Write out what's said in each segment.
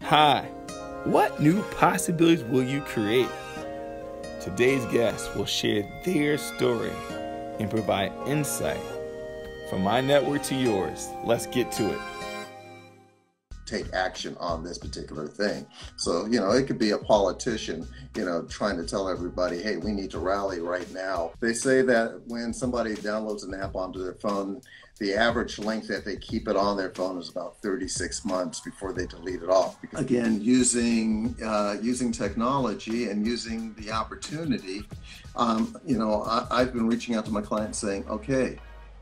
Hi, what new possibilities will you create? Today's guests will share their story and provide insight from my network to yours. Let's get to it. Take action on this particular thing. So, it could be a politician, trying to tell everybody, hey, we need to rally right now. They say that when somebody downloads an app onto their phone, the average length that they keep it on their phone is about 36 months before they delete it off. Again, using technology and using the opportunity, I've been reaching out to my clients saying, okay,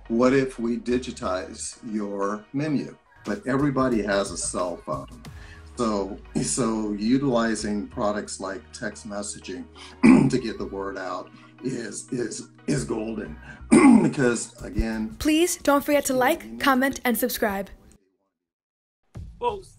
what if we digitize your menu? But everybody has a cell phone. So utilizing products like text messaging to get the word out is golden. Because again, please don't forget to like, comment, and subscribe. Folks,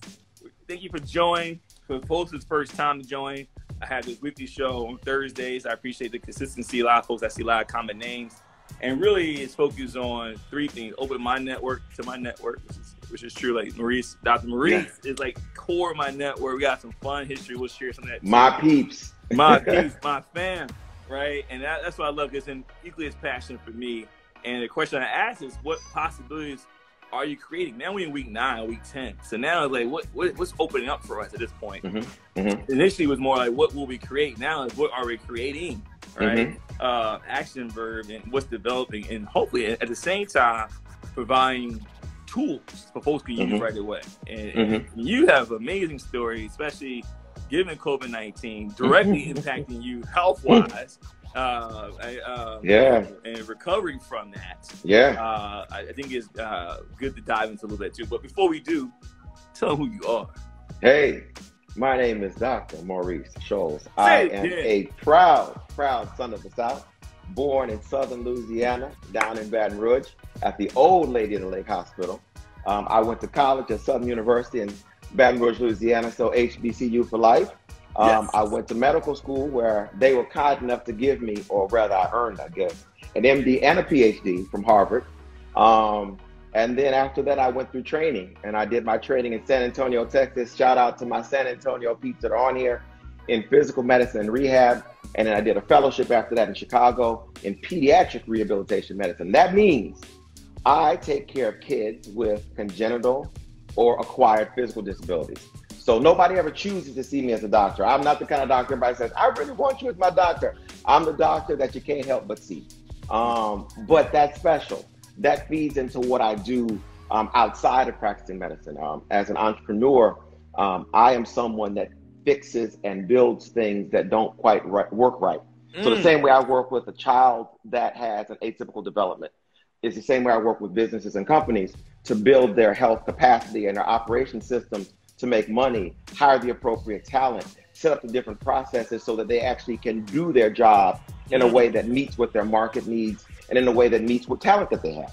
thank you for joining. For folks who's first time to join, I have this weekly show on Thursdays. I appreciate the consistency. A lot of folks, I see a lot of common names. And really, it's focused on three things. Open my network to my network, which is true. Like Maurice, Dr. Maurice is like core of my network. We got some fun history. We'll share some of that. My peeps. My peeps, my fam, right? And that's what I love, because it's equally as passionate for me. And the question I ask is, what possibilities are you creating? Now we're in week 9, week 10. So now it's like, what's opening up for us at this point? Initially, it was more like, what will we create? Now it's, what are we creating? Right? Action verb and what's developing, and hopefully at the same time providing tools for folks to use right away. And you have amazing stories, especially given COVID-19 directly impacting you health-wise. And recovering from that. I think it's good to dive into a little bit too. But before we do, tell them who you are. Hey, my name is Dr. Maurice Scholes. I am a proud son of the South, born in southern Louisiana, down in Baton Rouge, at the old Lady of the Lake Hospital. I went to college at Southern University in Baton Rouge, Louisiana, so HBCU for life. I went to medical school where they were kind enough to give me, or rather I earned, I guess, an MD and a PhD from Harvard. And then after that, I went through training, and I did my training in San Antonio, Texas. Shout out to my San Antonio peeps that are on here, in physical medicine and rehab. And then I did a fellowship after that in Chicago in pediatric rehabilitation medicine. That means I take care of kids with congenital or acquired physical disabilities. So nobody ever chooses to see me as a doctor. I'm not the kind of doctor everybody says, I really want you as my doctor. I'm the doctor that you can't help but see. But that's special. That feeds into what I do outside of practicing medicine. As an entrepreneur, I am someone that fixes and builds things that don't quite work right. So the same way I work with a child that has an atypical development is the same way I work with businesses and companies to build their health capacity and their operation systems to make money, hire the appropriate talent, set up the different processes so that they actually can do their job in a way that meets what their market needs and in a way that meets what talent that they have.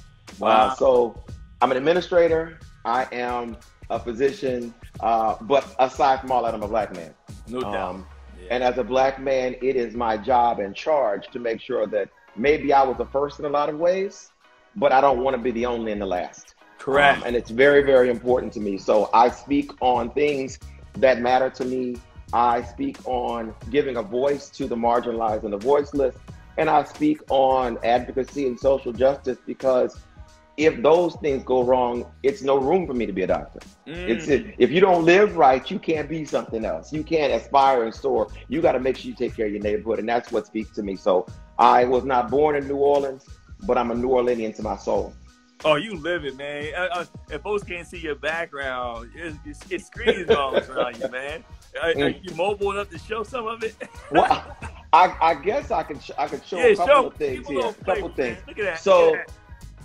So I'm an administrator, I am a physician, but aside from all that, I'm a Black man. No doubt. And as a Black man, it is my job and charge to make sure that maybe I was the first in a lot of ways, but I don't want to be the only and the last. Correct. And it's very, very important to me. So I speak on things that matter to me. I speak on giving a voice to the marginalized and the voiceless. And I speak on advocacy and social justice, because if those things go wrong, it's no room for me to be a doctor. If you don't live right, you can't be something else. You can't aspire and soar. You got to make sure you take care of your neighborhood. And that's what speaks to me. So I was not born in New Orleans, but I'm a New Orleanian to my soul. Oh, you live it, man. If folks can't see your background, it screams all around you, man. Are you mobile enough to show some of it? Well, I guess I could show a couple of things here. Look at that. So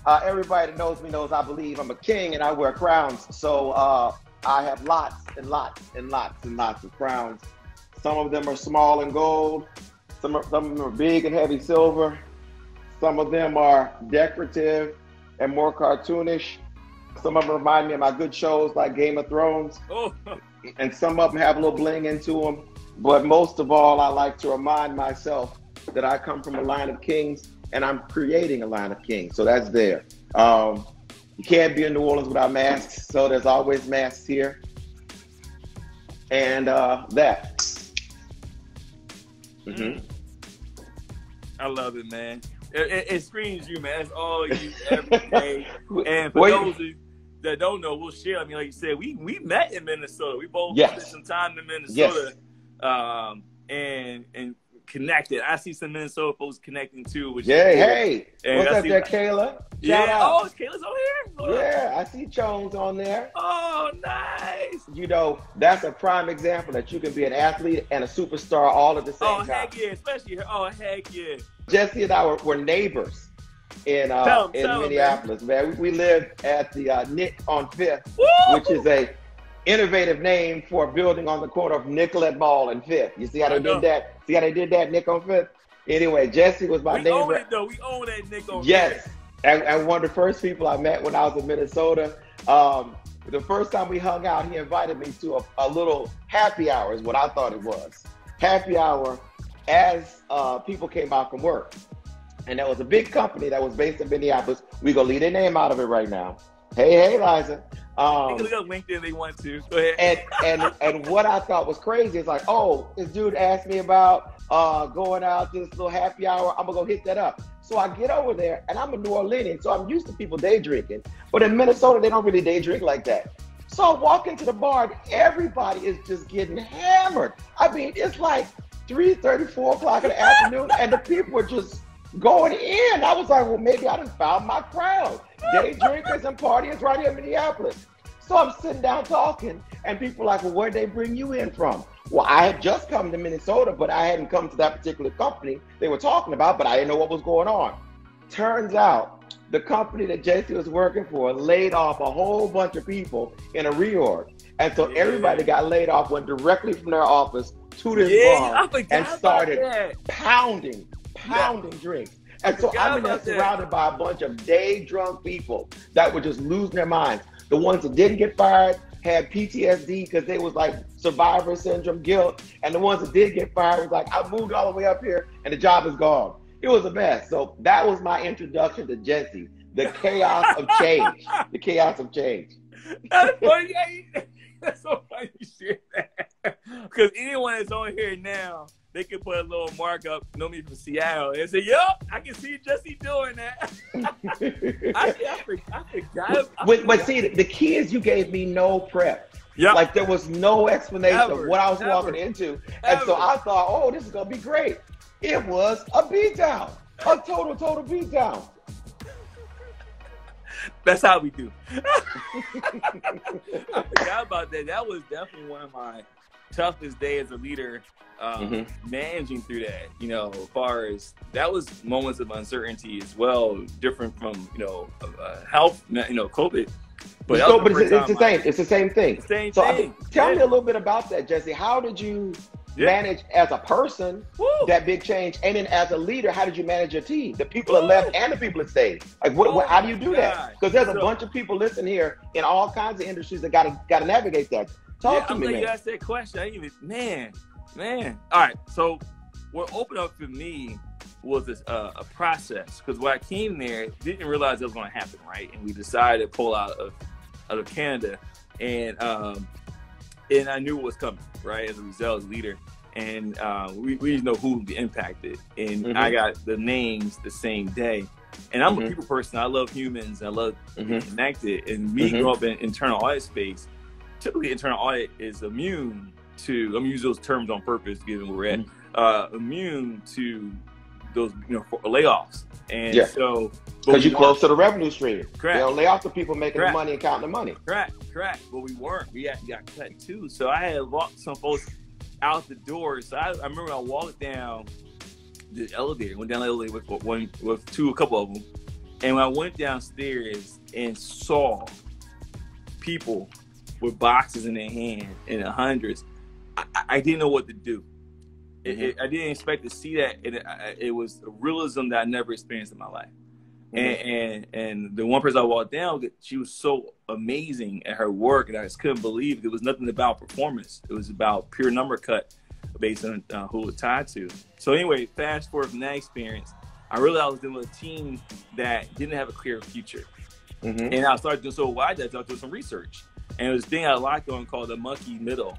everybody that knows me knows I believe I'm a king and I wear crowns. So I have lots and lots and lots and lots of crowns. Some of them are small and gold. Some of them are big and heavy silver. Some of them are decorative and more cartoonish. Some of them remind me of my good shows like Game of Thrones. And some of them have a little bling into them. But most of all, I like to remind myself that I come from a line of kings and I'm creating a line of kings. So that's there. You can't be in New Orleans without masks. So there's always masks here. and that. I love it, man. It screams you, man. That's all you every day. And for those that don't know, we'll share. I mean, like you said, we met in Minnesota. We both spent some time in Minnesota, and connected. I see some Minnesota folks connecting too. Which hey, what's up there, Kayla? Shout out. Oh, Kayla's on here. Yeah, I see Jones on there. Oh, nice. You know, that's a prime example that you can be an athlete and a superstar all at the same time. Oh, heck yeah, especially here. Oh, heck yeah. Jesse and I were neighbors in Minneapolis, man. We lived at the Nick on 5th, which is a innovative name for a building on the corner of Nicollet Mall and 5th. You see how they did that? See how they did that, Nick on 5th? Anyway, Jesse was my neighbor. We own it, though. We own that Nick on 5th. Yes. And one of the first people I met when I was in Minnesota, the first time we hung out, he invited me to a little happy hour is what I thought it was. Happy hour as people came out from work. And there was a big company that was based in Minneapolis. We're going to leave their name out of it right now. Hey, Liza. Look up LinkedIn, they want to. Go ahead. And what I thought was crazy is like, oh, this dude asked me about going out to this little happy hour. I'm going to go hit that up. So I get over there, and I'm a New Orleanian, so I'm used to people day drinking. But in Minnesota, they don't really day drink like that. So I walk into the bar, and everybody is just getting hammered. I mean, it's like 3:30, 4 o'clock in the afternoon, and the people are just going in. I was like, well, maybe I just found my crowd. Day drinkers and partyers right here in Minneapolis. So I'm sitting down talking, and people are like, well, where'd they bring you in from? Well, I had just come to Minnesota, but I hadn't come to that particular company they were talking about, but I didn't know what was going on. Turns out the company that JC was working for laid off a whole bunch of people in a reorg. And so everybody got laid off, went directly from their office to this bar and started pounding drinks. And so I'm surrounded by a bunch of day drunk people that were just losing their minds. The ones that didn't get fired had PTSD because they was like survivor syndrome guilt. And the ones that did get fired was like, I moved all the way up here and the job is gone. It was a mess. So that was my introduction to Jesse, the chaos of change. The chaos of change. That's funny. That's so funny you share that. Because anyone that's on here now, they can put a little mark up, know me from Seattle, and say, yup, I can see Jesse doing that. I forgot. But see, the key is you gave me no prep. Yep. Like there was no explanation of what I was walking into. And so I thought, oh, this is going to be great. It was a beatdown, a total beatdown. That's how we do. I forgot about that. That was definitely one of my toughest days as a leader, managing through that, you know, as far as that was moments of uncertainty as well, different from, you know, health, you know, COVID. But it's the same thing. Tell me a little bit about that, Jesse. How did you manage as a person that big change, and then as a leader, how did you manage your team, the people that left and the people that stayed? Like, how do you do that? Because there's a bunch of people listening here in all kinds of industries that got to navigate that. Talk to me, man. You asked that question. I didn't even, man. All right. So what opened up for me was this, a process, because when I came there, didn't realize it was going to happen, right? And we decided to pull out of Canada, and I knew what was coming, right? As a result, as a leader, and we didn't know who would be impacted, and I got the names the same day. And I'm a people person. I love humans. I love being connected. And me growing up in internal audit space, typically internal audit is immune to, I'm gonna use those terms on purpose given where we're at, immune to those, you know, layoffs. And so, because you're close to the revenue stream. Correct. They'll lay off the people making the money and counting the money. Correct. But we weren't. We got cut too. So I had walked some folks out the door. So I remember when I walked down the elevator, went down the elevator with a couple of them. And when I went downstairs and saw people with boxes in their hand in the hundreds, I didn't know what to do. I didn't expect to see that. It was a realism that I never experienced in my life. And the one person I walked down, she was so amazing at her work, and I just couldn't believe it. It was nothing about performance. It was about pure number cut based on who it was tied to. So anyway, fast forward from that experience, I realized I was dealing with a team that didn't have a clear future. And I started doing, so why did I start doing some research? And it was a thing I liked on called the monkey middle,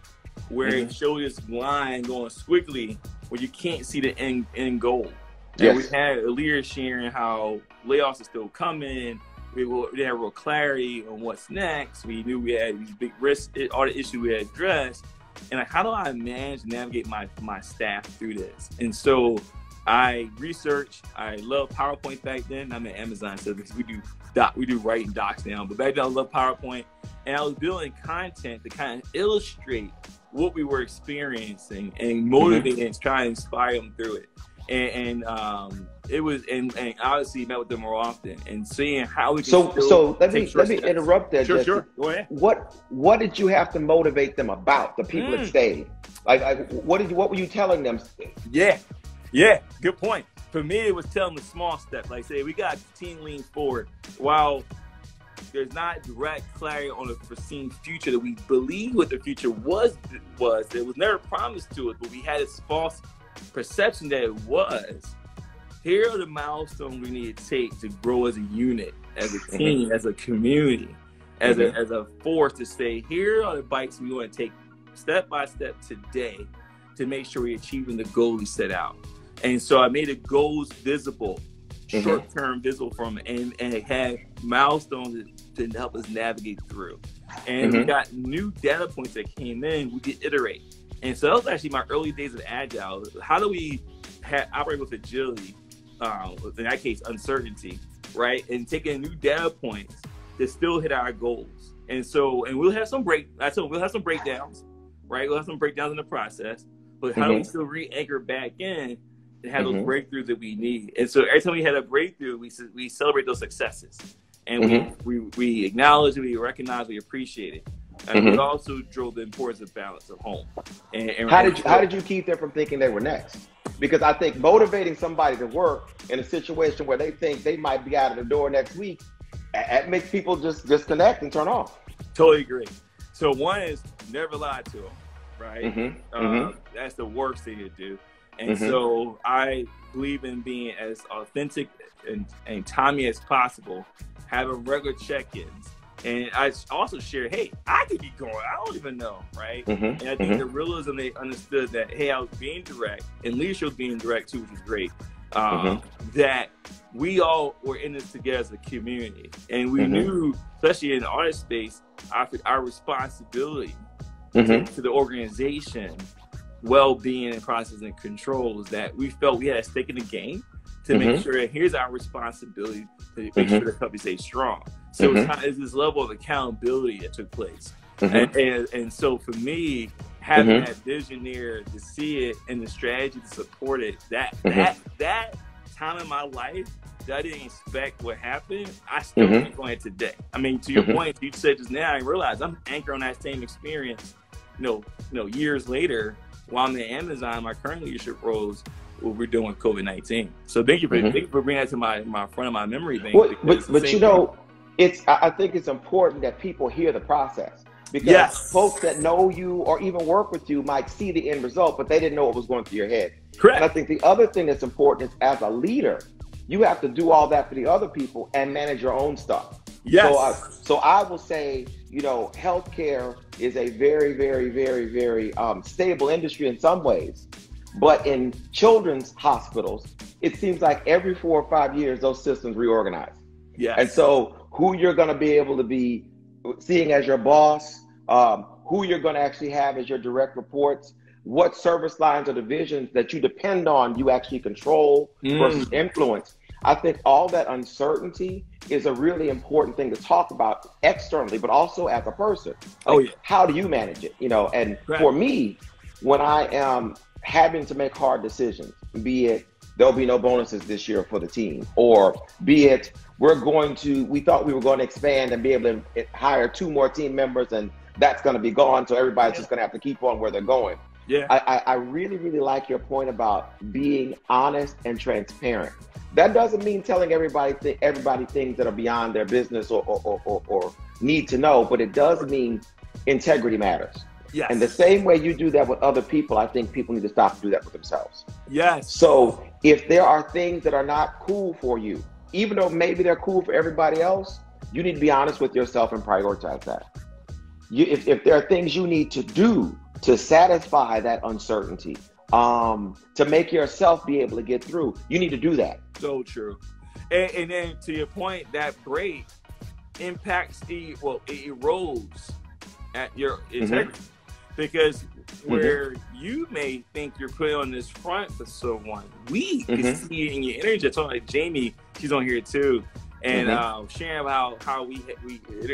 where it showed this line going squiggly where you can't see the end goal. Yes. And we had a leader sharing how layoffs are still coming. We had real clarity on what's next. We knew we had these big risks, all the issues we had addressed. And like, how do I manage and navigate my staff through this? And so I researched. I love PowerPoint back then. I'm at Amazon, so because we do writing docs now. But back then I loved PowerPoint, and I was building content to kind of illustrate what we were experiencing and motivate and try to inspire them through it. And it was and obviously met with them more often and seeing how we can so let me interrupt there. Sure. Go ahead. What did you have to motivate them about, the people that stayed? Like what were you telling them? Yeah, good point. For me, it was telling the small steps. Like, say, we got team lean forward. While there's not direct clarity on the foreseen future that we believe what the future was, it was never promised to us, but we had this false perception that it was. Here are the milestones we need to take to grow as a unit, as a team, as a community, as a force to say, here are the bites we want to take step by step today to make sure we're achieving the goal we set out. And so I made the goals visible, short-term visible from it, and it had milestones to help us navigate through. And we got new data points that came in, we could iterate. And so that was actually my early days of Agile. How do we operate with agility, in that case, uncertainty, right? And taking new data points to still hit our goals. And so, and we'll have some breakdowns, right? We'll have some breakdowns in the process, but how do we still re-anchor back in and have those breakthroughs that we need? And so every time we had a breakthrough, we celebrate those successes. And we acknowledge it, we recognize, we appreciate it. And we also drove the importance of balance at home. And how did you keep them from thinking they were next? Because I think motivating somebody to work in a situation where they think they might be out of the door next week, it makes people just disconnect and turn off. Totally agree. So one is never lie to them, right? That's the worst thing to do. And so I believe in being as authentic and timely as possible, having regular check-ins. And I also shared, hey, I could be going, I don't even know, right? And I think the realism, they understood that, hey, I was being direct, and leadership was being direct too, which was great, that we all were in this together as a community. And we knew, especially in the artist space, our responsibility to the organization, well-being and process and control is that we felt we had a stake in the game to make sure that here's our responsibility to make sure the company stays strong. So it's this level of accountability that took place. And so for me, having that vision there to see it and the strategy to support it, that time in my life that I didn't expect what happened, I still keep on it today. I mean, to your point, you said just now, I realized I'm anchored on that same experience, years later, while I'm at Amazon, my current leadership roles, what we're doing with COVID-19. So thank you for bringing that to my front of my memory bank. Well, but I think it's important that people hear the process, because folks that know you or even work with you might see the end result, but they didn't know what was going through your head. Correct. And I think the other thing that's important is, as a leader, you have to do all that for the other people and manage your own stuff. Yes. So I will say, healthcare is a very, very, very, very stable industry in some ways. But in children's hospitals, it seems like every 4 or 5 years, those systems reorganize. Yes. And so who you're going to be able to be seeing as your boss, who you're going to actually have as your direct reports, what service lines or divisions that you depend on you actually control versus influence. I think all that uncertainty is a really important thing to talk about externally, but also as a person. How do you manage it? And for me, when I am having to make hard decisions, be it there'll be no bonuses this year for the team, or be it we thought we were going to expand and be able to hire 2 more team members, and that's going to be gone, so everybody's just going to have to keep on where they're going. I really, really like your point about being honest and transparent. That doesn't mean telling everybody things that are beyond their business or need to know, but it does mean integrity matters. Yes. And the same way you do that with other people, I think people need to stop to do that with themselves. Yes. So if there are things that are not cool for you, even though maybe they're cool for everybody else, you need to be honest with yourself and prioritize that. If there are things you need to do to satisfy that uncertainty, to make yourself be able to get through. You need to do that. So true. And then to your point, that break impacts it erodes at your integrity. Because where you may think you're putting on this front for someone, we can see it in your energy. I told like Jamie, she's on here too, and sharing about how we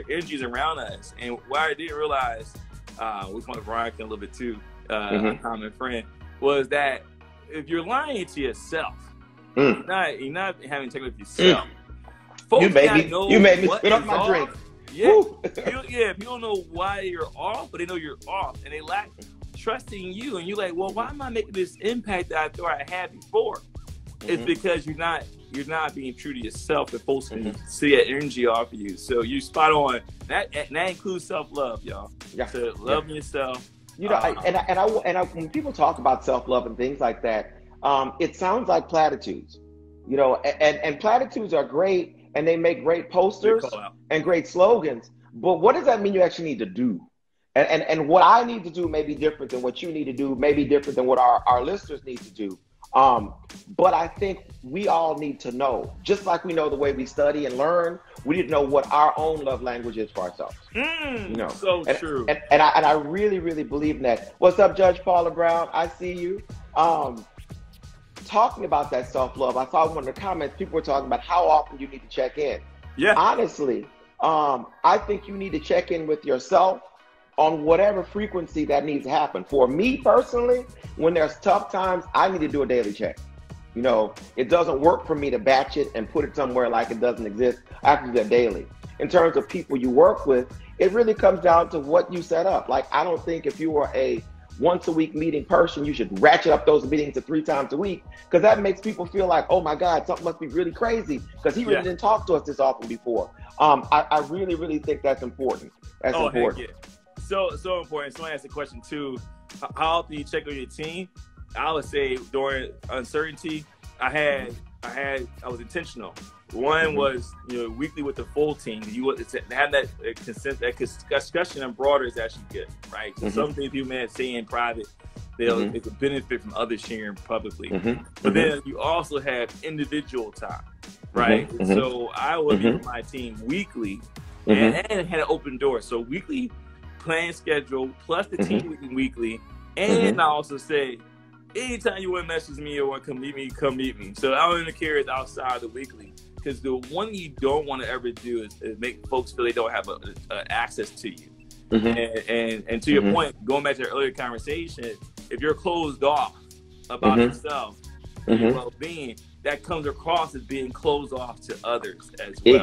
energies around us. And what I didn't realize, we talked to Veronica a little bit too, a common friend, was that if you're lying to yourself, you're not having integrity with yourself. Folks you made me spit up my drink. Yeah, if you don't know why you're off, but they know you're off, and they lack trust in you, and you're like, well, why am I making this impact that I thought I had before? It's because you're not being true to yourself, and folks can see that energy off of you. So you spot on. That includes self-love, y'all. Yeah. So loving yourself. You know, when people talk about self-love and things like that, it sounds like platitudes. You know, and platitudes are great. And they make great posters and great slogans, but what does that mean you actually need to do? And what I need to do may be different than what you need to do, may be different than what our listeners need to do. But I think we all need to know, just like we know the way we study and learn, we need to know what our own love language is for ourselves. You know, so true. And I really, really believe in that. What's up, Judge Paula Brown? I see you. Talking about that self-love, I saw one of the comments, people were talking about how often you need to check in. Yeah. Honestly, I think you need to check in with yourself on whatever frequency that needs to happen. For me personally, when there's tough times, I need to do a daily check. You know, it doesn't work for me to batch it and put it somewhere like it doesn't exist. I have to do that daily. In terms of people you work with, it really comes down to what you set up. Like, I don't think if you were a once a week meeting person, you should ratchet up those meetings to 3 times a week, because that makes people feel like, oh my God, something must be really crazy because he really didn't talk to us this often before. I really, really think that's important. That's important. So important. Someone asked a question too. How often do you check on your team? I would say during uncertainty, I was intentional. One was, weekly with the full team. You to have that discussion and broader is actually good, right? So some things people may say in private, it's a benefit from others sharing publicly. But then you also have individual time, right? So I would meet with my team weekly and had an open door. So weekly plan schedule plus the team meeting weekly, and I also say, anytime you want to message me or want to come meet me. So I don't even care it's outside the weekly. Because the one you don't want to ever do is make folks feel they don't have access to you. And to your point, going back to the earlier conversation, if you're closed off about yourself and your well-being, that comes across as being closed off to others as well.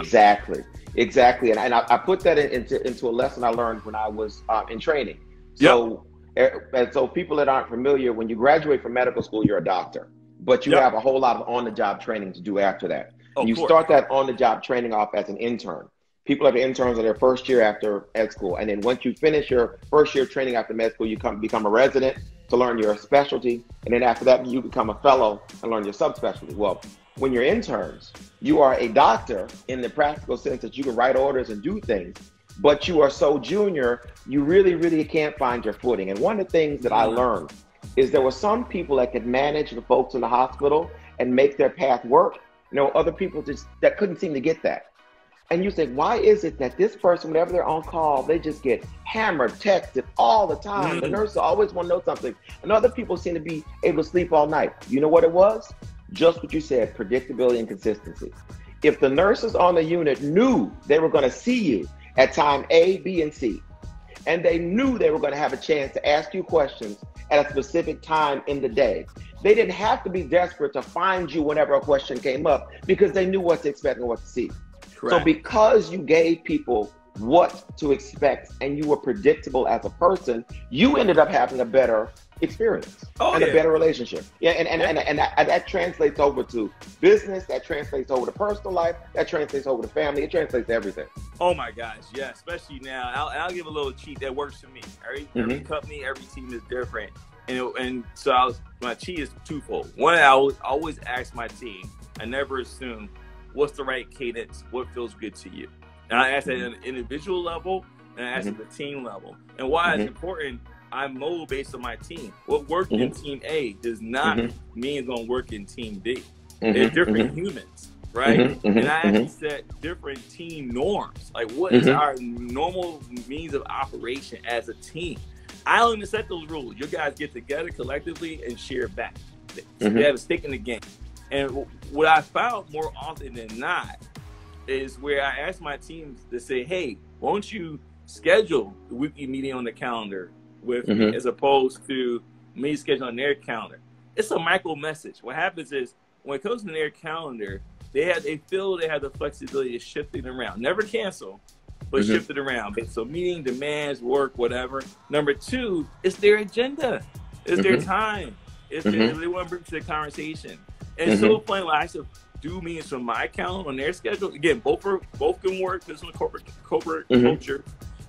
Exactly. And I put that into a lesson I learned when I was in training. So, and so people that aren't familiar, when you graduate from medical school, you're a doctor, but you have a whole lot of on-the-job training to do after that. And you start that on-the-job training off as an intern. People have interns in their first year after med school. And then once you finish your first year training after med school, you become a resident to learn your specialty. And then after that, you become a fellow and learn your subspecialty. Well, when you're interns, you are a doctor in the practical sense that you can write orders and do things, but you are so junior, you really, really can't find your footing. And one of the things that I learned is there were some people that could manage the folks in the hospital and make their path work. Other people that couldn't seem to get that. And you say, why is it that this person, whenever they're on call, they just get hammered, texted all the time? The nurses always want to know something. And other people seem to be able to sleep all night. You know what it was? Just what you said, predictability and consistency. If the nurses on the unit knew they were going to see you at time A, B, and C, and they knew they were going to have a chance to ask you questions at a specific time in the day, they didn't have to be desperate to find you whenever a question came up, because they knew what to expect and what to see. Correct. So because you gave people what to expect and you were predictable as a person, you ended up having a better experience a better relationship. And that translates over to business, that translates over to personal life, that translates over to family, it translates to everything. Oh my gosh, yeah, especially now. I'll give a little cheat that works for me. Every company, every team is different. And so my cheat is twofold. One, I always ask my team, I never assume what's the right cadence, what feels good to you. And I ask that at an individual level, and I ask at the team level. And why it's important, I mold based on my team. What worked in team A does not mean it's going to work in team B. They're different humans, right? And I actually set different team norms. Like, what is our normal means of operation as a team? I don't even set those rules. You guys get together collectively and share back. So you have a stake in the game. And what I found more often than not is where I ask my teams to say, hey, won't you schedule the weekly meeting on the calendar with me, as opposed to me scheduling their calendar. It's a micro message. What happens is when it comes to their calendar, they feel they have the flexibility to shift it around. Never cancel, but shift it around. So meeting demands, work, whatever. Number two, it's their agenda. It's their time. It's their, they want to bring to the conversation. And it's so funny, like I should do meetings from my calendar on their schedule. Again, both can work. This is a corporate culture.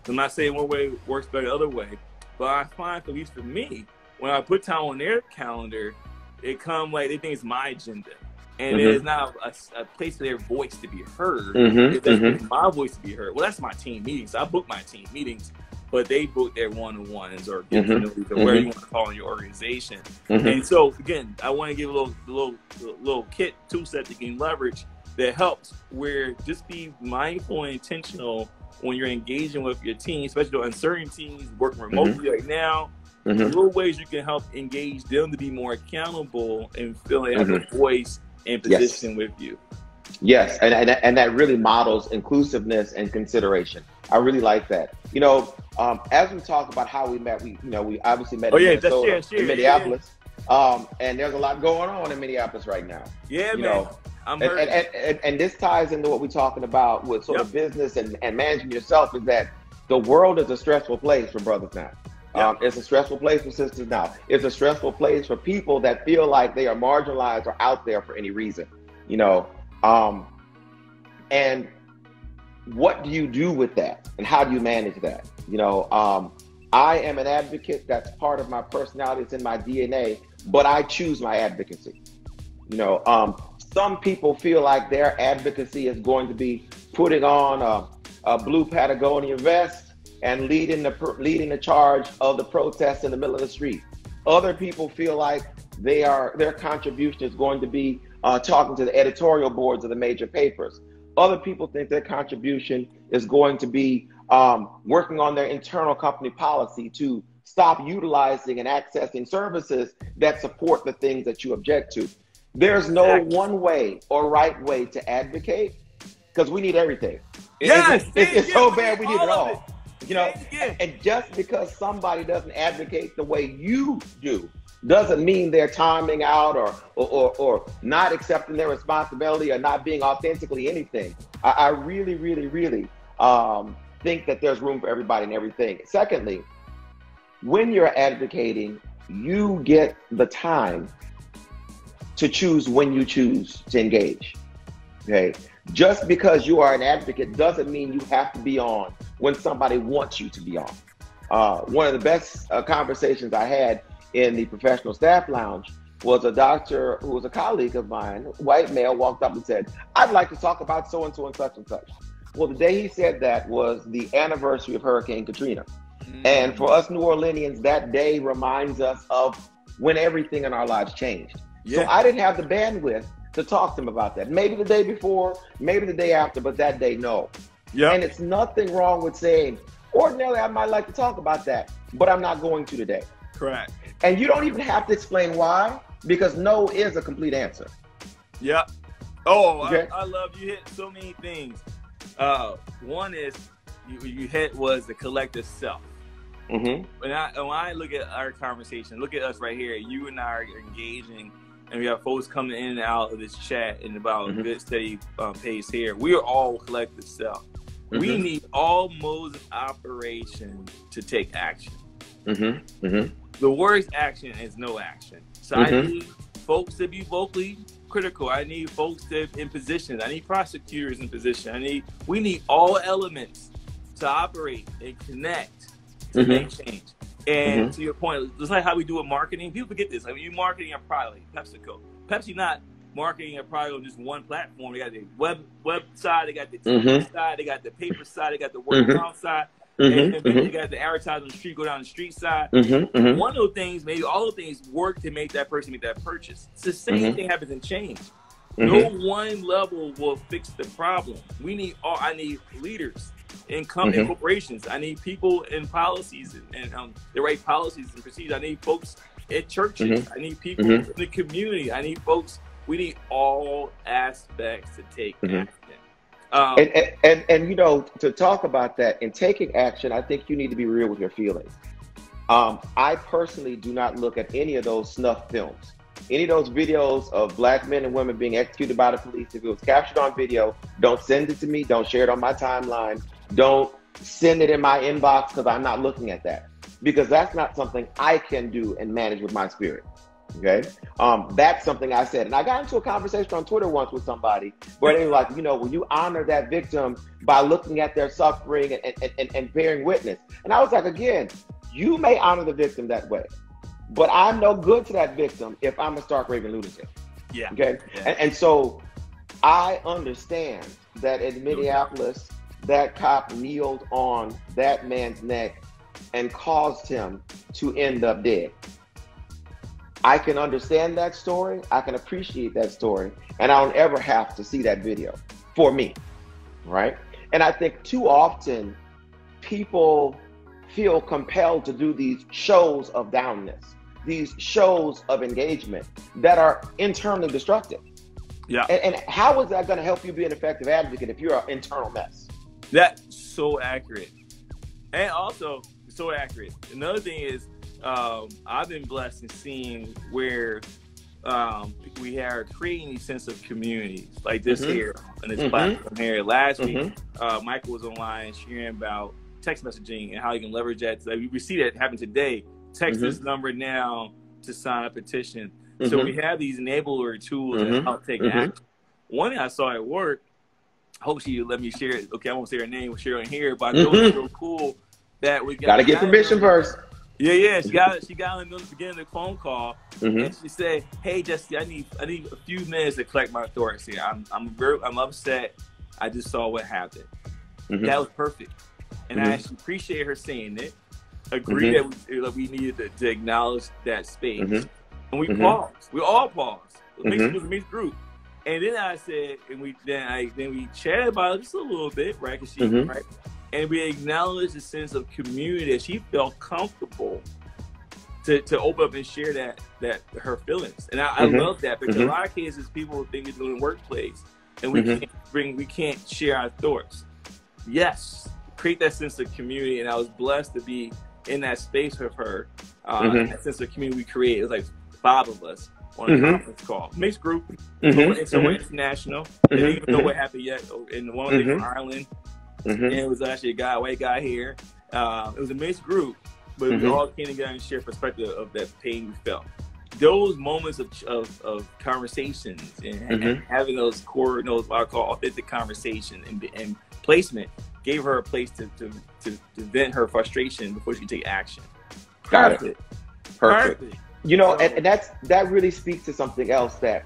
I'm not saying one way works better the other way. But I find, at least for me, when I put time on their calendar, it comes like they think it's my agenda. And it's not a place for their voice to be heard. It's my voice to be heard. Well, that's my team meetings. I book my team meetings, but they book their one-on-ones or get to know each other, where you want to call in your organization. And so, again, I want to give a little kit, tool set that you can leverage that helps, where just be mindful and intentional when you're engaging with your team, especially the uncertain teams, working remotely right now. Little ways you can help engage them to be more accountable and feel they have a voice and position with you. Yes, and that really models inclusiveness and consideration. I really like that. You know, as we talk about how we met, we obviously met in Minnesota, in Minneapolis, and there's a lot going on in Minneapolis right now. Yeah, you man. know, and this ties into what we're talking about with sort of business and managing yourself, is that the world is a stressful place for brothers now. It's a stressful place for sisters now. It's a stressful place for people that feel like they are marginalized or out there for any reason, you know. And what do you do with that? And how do you manage that? You know, I am an advocate. That's part of my personality. It's in my DNA, but I choose my advocacy. You know, some people feel like their advocacy is going to be putting on a blue Patagonia vest and leading the charge of the protest in the middle of the street. Other people feel like their contribution is going to be talking to the editorial boards of the major papers. Other people think their contribution is going to be working on their internal company policy to stop utilizing and accessing services that support the things that you object to. There's no one way or right way to advocate, because we need everything. It's so bad we need it all. You know, and just because somebody doesn't advocate the way you do doesn't mean they're timing out or not accepting their responsibility or not being authentically anything. I really, really, really think that there's room for everybody and everything. Secondly, when you're advocating, you get the time to choose when you choose to engage. Okay. Just because you are an advocate doesn't mean you have to be on when somebody wants you to be on. One of the best conversations I had in the professional staff lounge was a doctor who was a colleague of mine, white male, walked up and said, "I'd like to talk about so-and-so and such and such." Well, the day he said that was the anniversary of Hurricane Katrina. And for us New Orleanians, that day reminds us of when everything in our lives changed. So I didn't have the bandwidth to talk to him about that. Maybe the day before, maybe the day after, but that day, no. And it's nothing wrong with saying, ordinarily, I might like to talk about that, but I'm not going to today. Correct. And you don't even have to explain why, because no is a complete answer. Oh, okay. I love you hit so many things. One is you hit was the collective self. When I look at our conversation, look at us right here. You and I are engaging, and we have folks coming in and out of this chat in about a good steady pace here. We are all collective self. We need all modes of operation to take action. The worst action is no action. So I need folks to be vocally critical. I need folks to in position. I need prosecutors in position. We need all elements to operate and connect to make change. And to your point, just like how we do with marketing, people forget this. Like when you're marketing a product, like PepsiCo. Pepsi not marketing a product on just one platform. They got the web side, they got the TV side, they got the paper side, they got the word of mouth side. And then you got the advertise on the street, go down the street side. One of those things, maybe all of those things work to make that person make that purchase. It's the same thing happens in change. No one level will fix the problem. I need leaders in corporations. I need people in policies and the right policies and procedures. I need folks at churches. I need people in the community. I need folks. We need all aspects to take action. And you know, to talk about that and taking action, I think you need to be real with your feelings. I personally do not look at any of those snuff films, any of those videos of black men and women being executed by the police. If it was captured on video, don't send it to me. Don't share it on my timeline. Don't send it in my inbox, because I'm not looking at that, because that's not something I can do and manage with my spirit. Okay. That's something I said. And I got into a conversation on Twitter once with somebody where they were like, you know, will you honor that victim by looking at their suffering and bearing witness? And I was like, again, you may honor the victim that way, but I'm no good to that victim if I'm a stark raving lunatic. Yeah. Okay. Yeah. And so I understand that in Minneapolis, that cop kneeled on that man's neck and caused him to end up dead. I can understand that story. I can appreciate that story. And I don't ever have to see that video for me, right? And I think too often people feel compelled to do these shows of downness, these shows of engagement that are internally destructive. Yeah. And how is that going to help you be an effective advocate if you're an internal mess? That's so accurate. And also, so accurate. Another thing is, I've been blessed in seeing where we are creating these sense of communities like this here on this platform here. Last week, Michael was online sharing about text messaging and how you can leverage that. We see that happen today. Text this number now to sign a petition. So we have these enabler tools that help take action. One thing I saw at work, I hope she let me share it. Okay, I won't say her name, we'll share it here, but I know it's so cool that we gotta get permission first. Yeah. She got in the beginning of the phone call, and she said, "Hey, Jesse, I need a few minutes to collect my thoughts here. I'm upset. I just saw what happened." That was perfect, and I actually appreciate her saying it. Agree that we needed to acknowledge that space, and we paused. We all paused. It was a mixed group, and then I said, and we chatted about it just a little bit, right? Because she right. And we acknowledge the sense of community that she felt comfortable to open up and share that her feelings. And I love that, because a lot of cases people think it's in the workplace and we can't share our thoughts. Yes, create that sense of community. And I was blessed to be in that space with her. That sense of community we created. It was like 5 of us on a conference call. Mixed group. And so we're international. They didn't even know what happened yet. And one was from Ireland. And it was actually a white guy here. It was a mixed group, but we all came together and shared perspective of that pain we felt. Those moments of conversations and having those core, what I call authentic conversation and placement gave her a place to vent her frustration before she could take action. Perfect. You know, and that really speaks to something else that,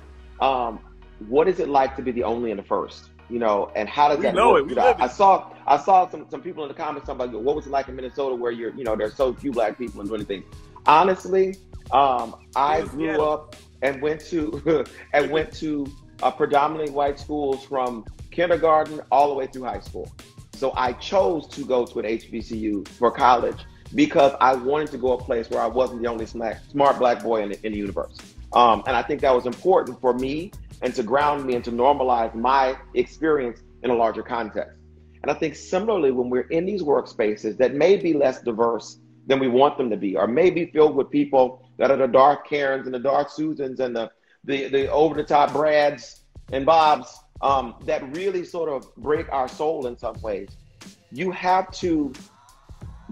what is it like to be the only and the first? You know, and how does that work? I saw some people in the comments talking about what was it like in Minnesota where there's so few black people and doing things. Honestly, I grew up and went to predominantly white schools from kindergarten all the way through high school. So I chose to go to an HBCU for college because I wanted to go a place where I wasn't the only smart black boy in the universe. And I think that was important for me and to ground me and to normalize my experience in a larger context. And I think similarly, when we're in these workspaces that may be less diverse than we want them to be, or may be filled with people that are the dark Karens and the dark Susans and the over-the-top Brads and Bobs that really sort of break our soul in some ways, you have to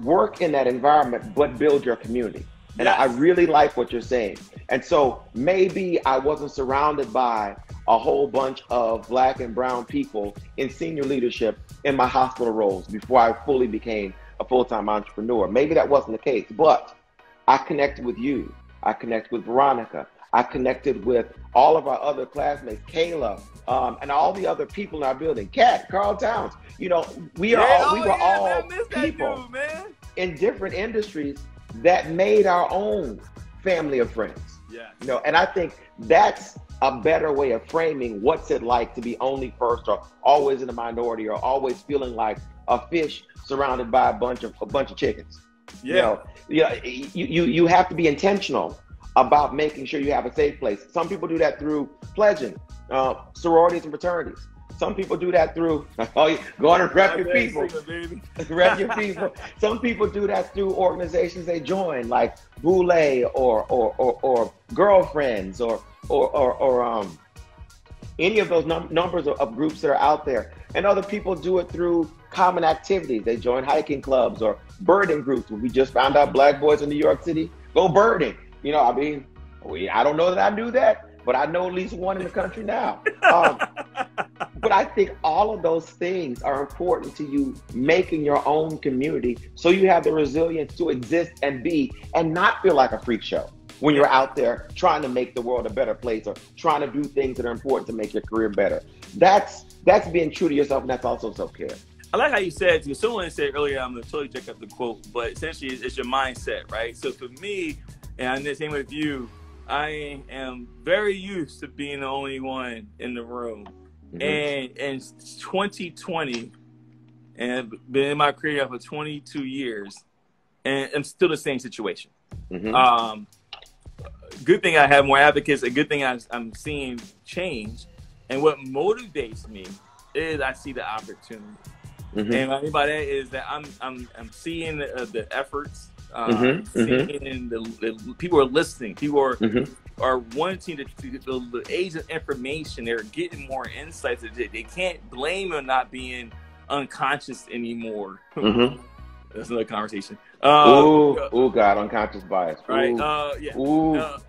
work in that environment, but build your community. And I really like what you're saying. And so maybe I wasn't surrounded by a whole bunch of black and brown people in senior leadership in my hospital roles before I fully became a full-time entrepreneur. Maybe that wasn't the case, but I connected with you. I connected with Veronica. I connected with all of our other classmates, Kayla, and all the other people in our building, Kat, Carl Towns. You know, we were all people in different industries that made our own family of friends. Yeah. You know, and I think that's a better way of framing what's it like to be only first, or always in the minority, or always feeling like a fish surrounded by a bunch of chickens. Yeah. You have to be intentional about making sure you have a safe place. Some people do that through pledging, sororities and fraternities. Some people do that through going to rep your people. Rep your people. Some people do that through organizations they join, like Boule or Girlfriends or any of those numbers of groups that are out there. And other people do it through common activities. They join hiking clubs or birding groups. We just found out Black boys in New York City go birding. You know, I mean, I don't know that I knew that, but I know at least one in the country now. But I think all of those things are important to you making your own community, so you have the resilience to exist and be, and not feel like a freak show when you're out there trying to make the world a better place, or trying to do things that are important to make your career better. That's being true to yourself, and that's also self-care. I like how you said, because someone said earlier, I'm going to totally check up the quote, but essentially it's your mindset, right? So for me, and the same with you, I am very used to being the only one in the room. Mm-hmm. And in 2020, and been in my career for 22 years, and I'm still the same situation. Mm-hmm. Good thing I have more advocates. A good thing I'm seeing change. And what motivates me is I see the opportunity. Mm-hmm. And what I mean by that is that I'm seeing the efforts. Seeing the people are listening. People are are wanting the age of information. They're getting more insights. They can't blame them not being unconscious anymore. Mm-hmm. That's another conversation. Oh God, unconscious bias. Right.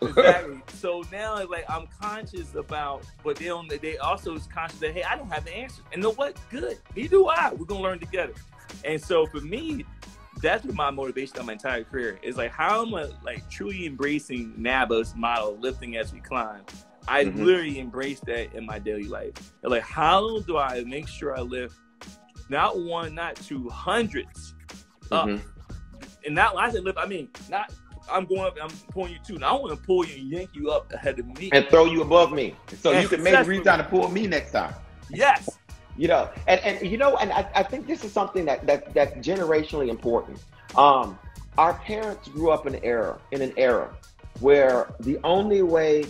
Exactly. So now it's like I'm conscious about, but they also is conscious that, hey, I don't have the answers. And know what? Good. Neither do I. We're gonna learn together. And so for me, that's what my motivation of my entire career is, like how I'm like truly embracing NABA's model, lifting as we climb. I literally embrace that in my daily life. And like, how do I make sure I lift not one, not two, hundreds up? And not when I say lift, I mean not I'm going up, I'm pulling you too. Now I want to pull you and yank you up ahead of me and throw you above me, so you can maybe reach out and pull me next time. Yes. You know, and you know, and I think this is something that's generationally important. Our parents grew up in an era where the only way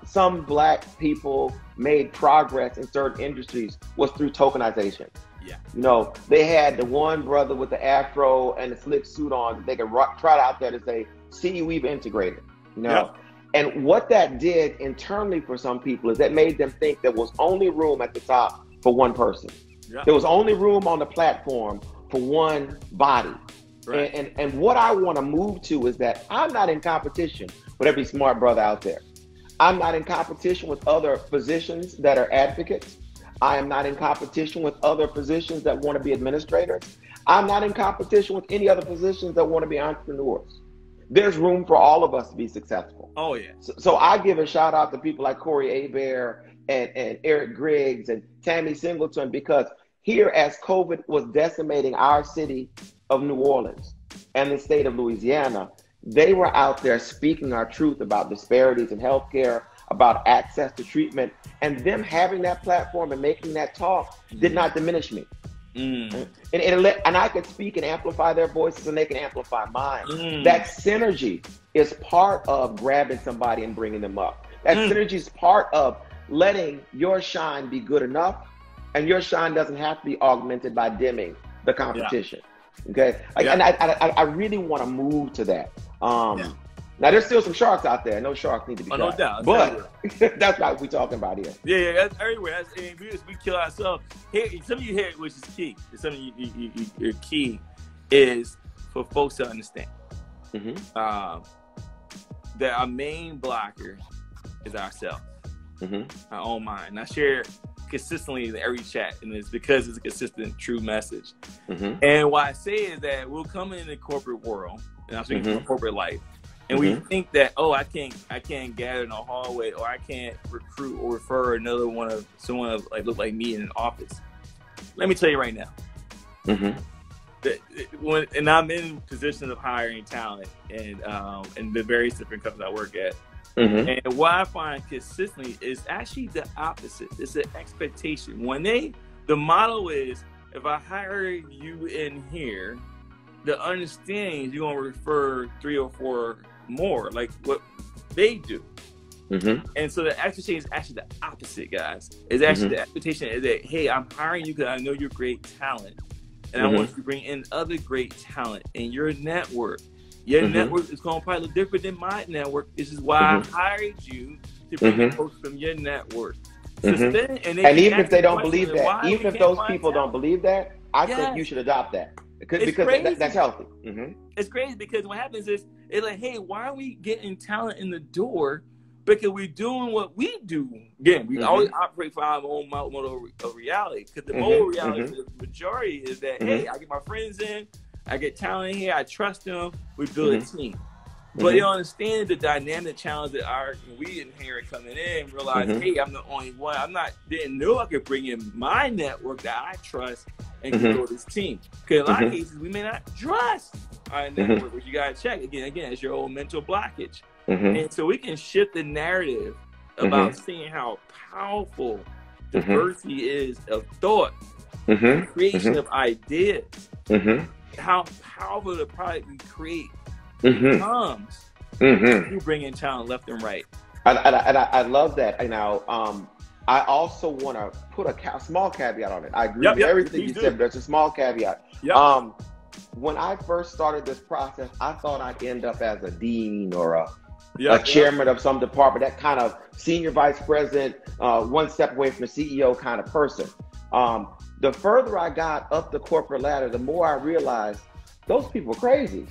some Black people made progress in certain industries was through tokenization. Yeah. You know, they had the one brother with the afro and the slick suit on that they could trot out there to say, "See, we've integrated." You know. Yep. And what that did internally for some people is that made them think there was only room at the top for one person. Yeah. There was only room on the platform for one body. Right. And what I want to move to is that I'm not in competition with every smart brother out there. I'm not in competition with other physicians that are advocates. I am not in competition with other physicians that want to be administrators. I'm not in competition with any other physicians that want to be entrepreneurs. There's room for all of us to be successful. Oh, yeah. So I give a shout out to people like Corey Hebert and Eric Griggs and Tammy Singleton, because here, as COVID was decimating our city of New Orleans and the state of Louisiana, they were out there speaking our truth about disparities in healthcare, about access to treatment, and them having that platform and making that talk did not diminish me. And I could speak and amplify their voices, and they can amplify mine. That synergy is part of grabbing somebody and bringing them up. That synergy is part of letting your shine be good enough, and your shine doesn't have to be augmented by dimming the competition. Yeah. Okay, and I really want to move to that. Now there's still some sharks out there. No sharks need to be caught. No doubt. But that's not what we're talking about here. Yeah, that's everywhere. We kill ourselves. Here, some of you hear it, which is key. Some of your key is for folks to understand that our main blocker is ourselves, our own mind. And I share it consistently in every chat, and it's because it's a consistent, true message. And what I say is that we'll come in the corporate world, and I'm speaking from corporate life, And we think that, oh, I can't gather in a hallway, or I can't recruit or refer another someone of like look like me in an office. Let me tell you right now. And I'm in position of hiring talent and the various different companies I work at. And what I find consistently is actually the opposite. It's an expectation. The model is, if I hire you in here, the understanding is you're going to refer 3 or 4 more, like what they do. And so the expectation is actually the opposite, guys. It's actually the expectation is that, hey, I'm hiring you because I know you're great talent. And I want you to bring in other great talent in your network. Your network is going to probably look different than my network. This is why I hired you to bring in folks from your network. And even if they don't believe that, even if those people don't believe that, I think you should adopt that. Because that's healthy. It's crazy because what happens is, it's like, hey, why are we getting talent in the door? Because we're doing what we do. Again, we always operate for our own model of reality. Because the model reality for the majority is that, hey, I get my friends in, I get talent in here, I trust them, we build a team. But you understand the dynamic challenge that we inherit coming in, realize, hey, I'm the only one. Didn't know I could bring in my network that I trust and build this team. Because in a lot of cases, we may not trust our network, which you got to check. Again, it's your own mental blockage. And so we can shift the narrative about seeing how powerful diversity is of thought, creation of ideas, how powerful the product we create becomes. You bring in talent left and right. I love that. Now, I also want to put a small caveat on it. I agree with everything you said, but there's a small caveat. When I first started this process, I thought I'd end up as a dean or a chairman of some department, that kind of senior vice president, one step away from the CEO kind of person. The further I got up the corporate ladder, the more I realized those people are crazy.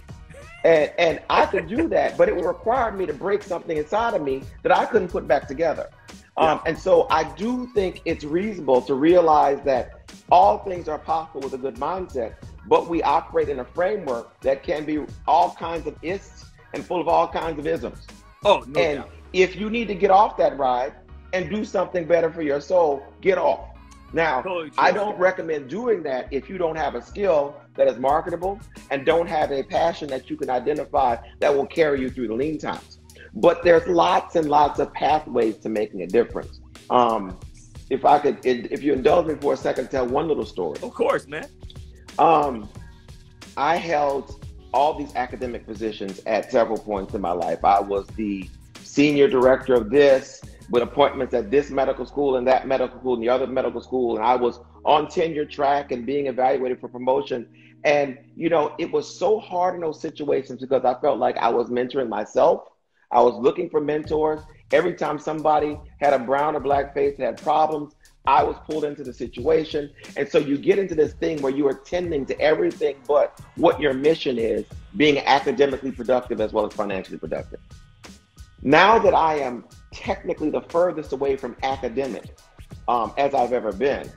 And I could do that, but it would require me to break something inside of me that I couldn't put back together. And so I do think it's reasonable to realize that all things are possible with a good mindset, but we operate in a framework that can be all kinds of ists and full of all kinds of isms. Oh, no doubt. If you need to get off that ride and do something better for your soul, get off. Now, I don't recommend doing that if you don't have a skill that is marketable and don't have a passion that you can identify that will carry you through the lean times. But there's lots and lots of pathways to making a difference. If you indulge me for a second, tell one little story. Of course, man. I held all these academic positions at several points in my life. I was the senior director of this, with appointments at this medical school and that medical school and the other medical school. And I was on tenure track and being evaluated for promotion. And, it was so hard in those situations because I felt like I was mentoring myself. I was looking for mentors. Every time somebody had a brown or black face that had problems, I was pulled into the situation. And so you get into this thing where you are tending to everything but what your mission is, being academically productive as well as financially productive. Now that I am technically the furthest away from academic as I've ever been,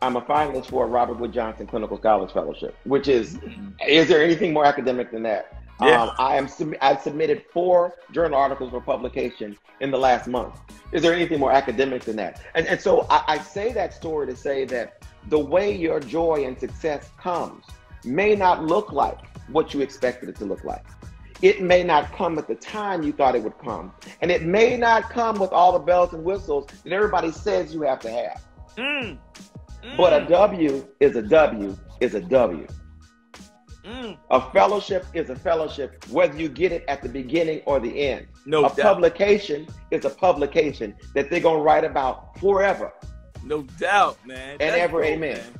I'm a finalist for a Robert Wood Johnson Clinical Scholars Fellowship, which is there anything more academic than that? Yeah. I've submitted 4 journal articles for publication in the last month. Is there anything more academic than that? And so I say that story to say that the way your joy and success comes may not look like what you expected it to look like. It may not come at the time you thought it would come. And it may not come with all the bells and whistles that everybody says you have to have. But a W is a W is a W. A fellowship is a fellowship, whether you get it at the beginning or the end. A publication is a publication that they're going to write about forever. No doubt, man. And that's ever, amen. Man.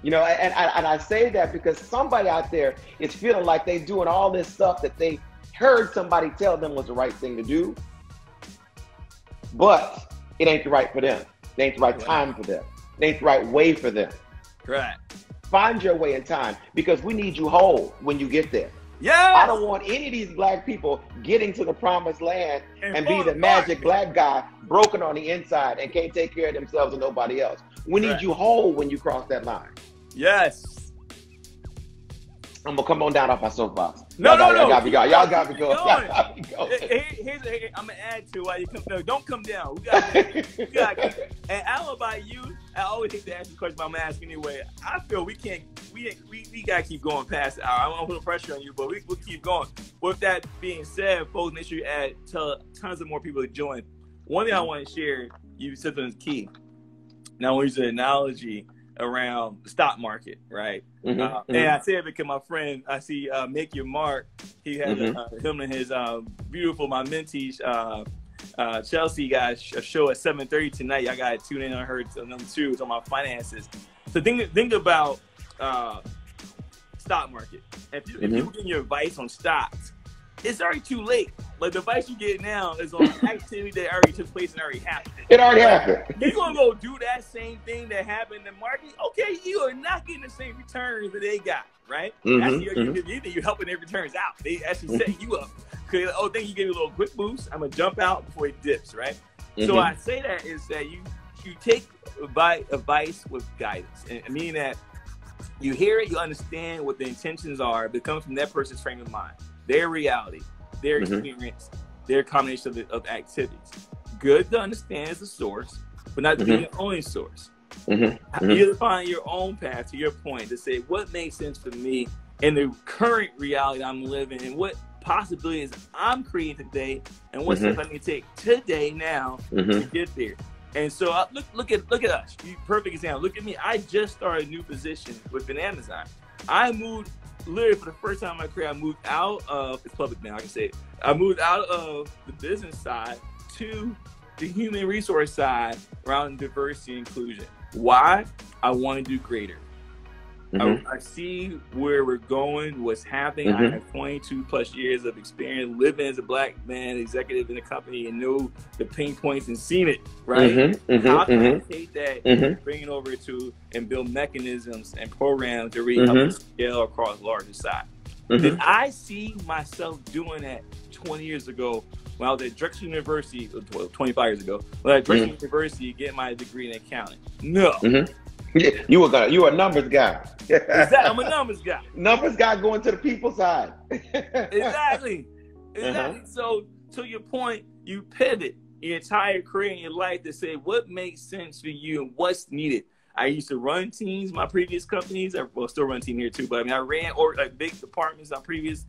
And I say that because somebody out there is feeling like they're doing all this stuff that they heard somebody tell them was the right thing to do, but it ain't the right for them. It ain't the right time for them. It ain't the right way for them. Correct. Find your way in time because we need you whole when you get there. Yeah. I don't want any of these black people getting to the promised land and be the magic black guy broken on the inside and can't take care of themselves and nobody else. We need you whole when you cross that line. Yes. I'm gonna come on down off my soapbox. No. Y'all got me going. Y'all got me going. I'm gonna add to why you come. No, don't come down. We got. And I don't know about you. I always hate to ask this question, but I'm gonna ask anyway. I feel we can't. We gotta keep going past the hour. I don't want to put pressure on you, but we'll keep going. With that being said, folks, make sure you tell tons of more people to join. One thing I want to share, you said something key. Now, we use an analogy around the stock market, right? And I say it because my friend, I see Make Your Mark, he has him and his beautiful, my mentees, Chelsea got a show at 7:30 tonight. I got to tune in on her, on them too. It's on my finances. So think about stock market. If you're getting your advice on stocks, it's already too late. Like, the advice you get now is on activity that already took place and already happened. It already happened. You're going to go do that same thing that happened in the market? Okay, you are not getting the same returns that they got, right? You're helping their returns out. They actually set you up. Because, think you give you a little quick boost. I'm going to jump out before it dips, right? So I say that is that you take advice with guidance. And meaning that you hear it, you understand what the intentions are. It comes from that person's frame of mind, their reality, their experience, their combination of activities. Good to understand as a source, but not to be the only source. You have to find your own path, to your point, to say what makes sense for me in the current reality I'm living, and what possibilities I'm creating today, and what steps I need to take today now to get there. And so look at us. Perfect example. Look at me. I just started a new position within Amazon. I moved. Literally, for the first time in my career, I moved out of, it's public now, I can say it. I moved out of the business side to the human resource side around diversity and inclusion. Why? I want to do greater. I see where we're going, what's happening. I have 22 plus years of experience living as a black man, executive in a company, and know the pain points and seen it, right? How can I take that, bring it over to, and build mechanisms and programs to really help us scale across larger size? Did I see myself doing that 20 years ago when I was at Jexi University, 25 years ago, when I was at Jexi University getting my degree in accounting? No. You were a numbers guy. Exactly. I'm a numbers guy. Numbers guy going to the people side. Exactly. So, to your point, you pivot your entire career in your life to say what makes sense for you and what's needed. I used to run teams, my previous companies. I still run a team here too, but I mean, I ran big departments on previous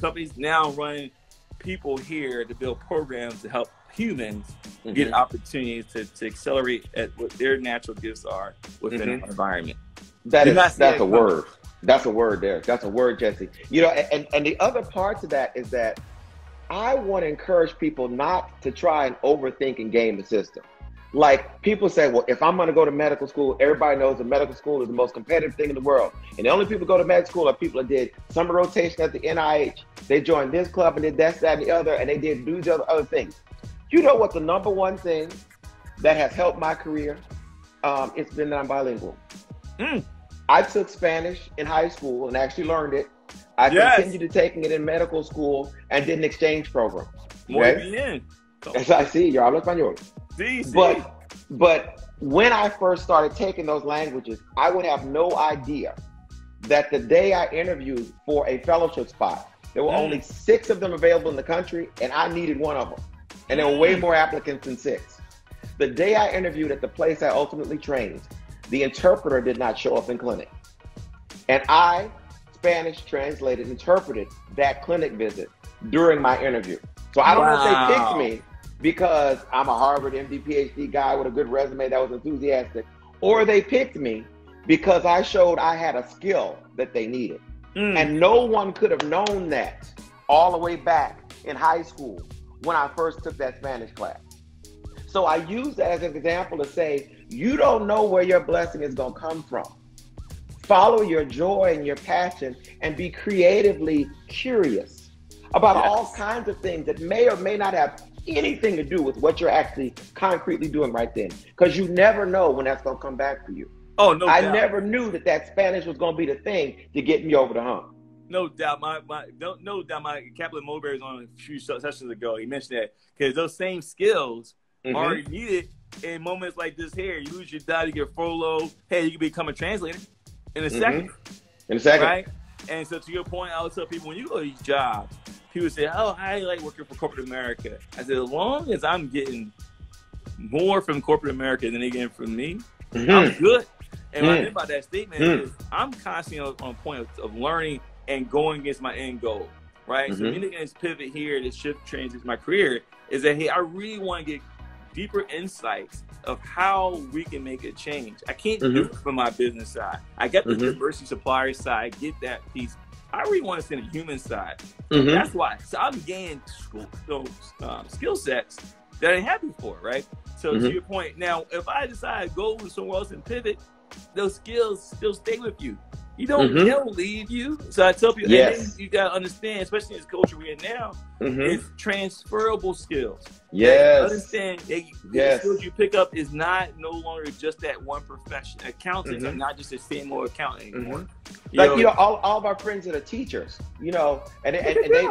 companies. Now I'm running people here to build programs to help humans get opportunities to accelerate at what their natural gifts are within an environment. That's a word. That's a word there. That's a word, Jesse. You know, and the other part to that is that I want to encourage people not to try and overthink and game the system. Like, people say, well, if I'm going to go to medical school, everybody knows that medical school is the most competitive thing in the world. And the only people who go to medical school are people that did summer rotation at the NIH. They joined this club and did that, and the other, and they did do these other things. You know what the number one thing that has helped my career? It's been that I'm bilingual. I took Spanish in high school and actually learned it. I continued to taking it in medical school and did an exchange program. Muy bien. As I see, yo hablo español. But when I first started taking those languages, I would have no idea that the day I interviewed for a fellowship spot, there were only 6 of them available in the country, and I needed one of them. And there were way more applicants than 6. The day I interviewed at the place I ultimately trained, the interpreter did not show up in clinic. And I Spanish translated, interpreted that clinic visit during my interview. So I don't know if they picked me because I'm a Harvard MD PhD guy with a good resume that was enthusiastic, or they picked me because I showed I had a skill that they needed. And no one could have known that all the way back in high school when I first took that Spanish class. So I use that as an example to say, you don't know where your blessing is going to come from. Follow your joy and your passion and be creatively curious about all kinds of things that may or may not have anything to do with what you're actually concretely doing right then. Because you never know when that's going to come back for you. Oh, no doubt. I never knew that Spanish was going to be the thing to get me over the hump. No doubt. My Captain Mulberry's on a few sessions ago. He mentioned that because those same skills are needed in moments like this here. You lose your dad, you get furloughed. Hey, you can become a translator in a second. In a second. Right? And so to your point, I would tell people, when you go to these jobs, people say, oh, I like working for corporate America. I said, as long as I'm getting more from corporate America than they get from me, I'm good. And what I mean by that statement is I'm constantly on point of learning and going against my end goal, right? So me making this pivot here, this shift transition my career is that, hey, I really want to get deeper insights of how we can make a change. I can't do it from my business side. I get the diversity supplier side, I get that piece. I really want to see the human side. That's why. So I'm gaining those skill sets that I didn't have before, right? So to your point, now, if I decide to go somewhere else and pivot, those skills still stay with you. You don't, they don't leave you. So I tell people, and then you got to understand, especially in this culture we're in now, it's transferable skills. Yes. Understand the skills you pick up is not no longer just that one profession. Accountants are not just the same old accountant anymore. All of our friends that are teachers, and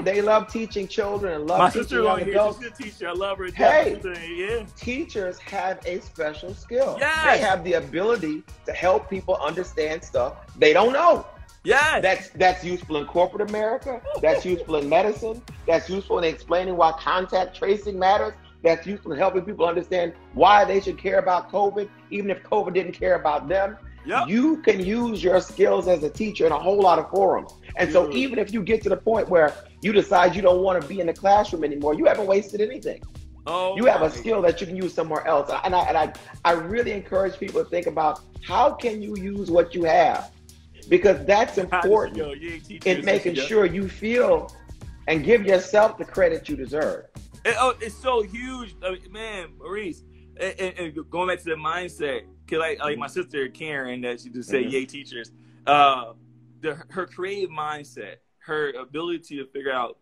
they love teaching children and love teaching young adults. She's a teacher. I love her. Hey, teachers have a special skill. Yes. They have the ability to help people understand stuff they don't know. Yes. That's useful in corporate America. That's useful in medicine. That's useful in explaining why contact tracing matters. That's useful in helping people understand why they should care about COVID, even if COVID didn't care about them. Yep. You can use your skills as a teacher in a whole lot of forums. And so even if you get to the point where you decide you don't want to be in the classroom anymore, you haven't wasted anything. You have a skill that you can use somewhere else. And I really encourage people to think about, how can you use what you have? Because that's important in making sure you feel and give yourself the credit you deserve. It's so huge, man, Maurice. And going back to the mindset, cause like my sister Karen, that she just say, "Yay, teachers!" Her creative mindset, her ability to figure out,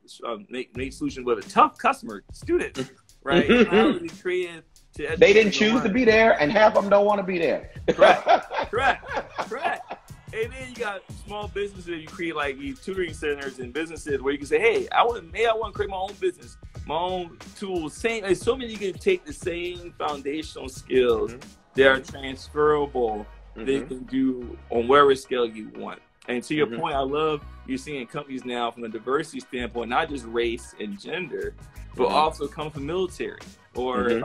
make solutions with a tough customer, student, right? How to be creative. They didn't choose to be there, and half of them don't want to be there. Correct. And then you got small businesses. You create like these tutoring centers and businesses where you can say, "Hey, I want to create my own business, my own tools." There's so many, you can take the same foundational skills that are transferable. That you can do on whatever scale you want. And to your point, I love you're seeing companies now from a diversity standpoint, not just race and gender, but also come from military or